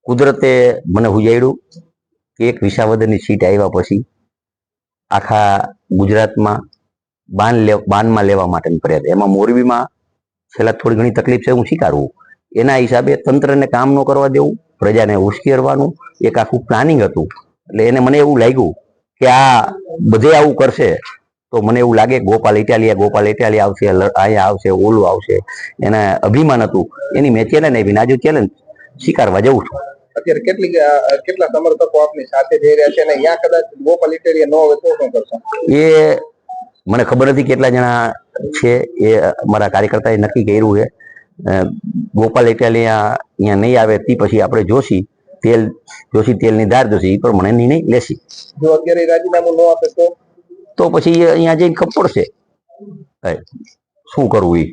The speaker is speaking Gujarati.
કુદરતે મને હુજાડ્યું કે એક વિસાવદરની સીટ આવ્યા પછી આખા ગુજરાતમાં બાનમાં લેવા માટેની ફરિયાદ, એમાં મોરબીમાં છેલ્લા થોડી ઘણી તકલીફ છે, હું સ્વીકારવું. એના હિસાબે તંત્રને કામ ન કરવા દેવું, પ્રજાને ઉશ્કેરવાનું એક આખું પ્લાનિંગ હતું. એટલે એને મને એવું લાગ્યું કે આ બધે આવું કરશે તો મને એવું લાગે ગોપાલ ઇટાલિયા આવશે, અહીંયા આવશે, ઓલું આવશે. એના અભિમાન હતું, એની મેં ચેલેન્જ આપી, આજે ચેલેન્જ સ્વીકારવા જઉં છું. અત્યારે કેટલા સમર્થકો આપની સાથે જઈ રહ્યા છે અને ત્યાં કદાચ ગોપાલ ઇટાલિયા ન હોય તો શું કરશો? એ મને ખબર નથી કેટલા જણા છે, એ અમારા કાર્યકર્તાએ નક્કી કર્યું છે. ગોપાલ ઇટાલિયા અહીંયા નહીં આવે તે પછી આપણે જોશી તેલની ધાર જોશી, એ પ્રમાણે નિર્ણય લેશી. જો અત્યારે રાજીનામું ન આપે તો પછી અહીંયા જઈને ખબર પડશે શું કરવું એ.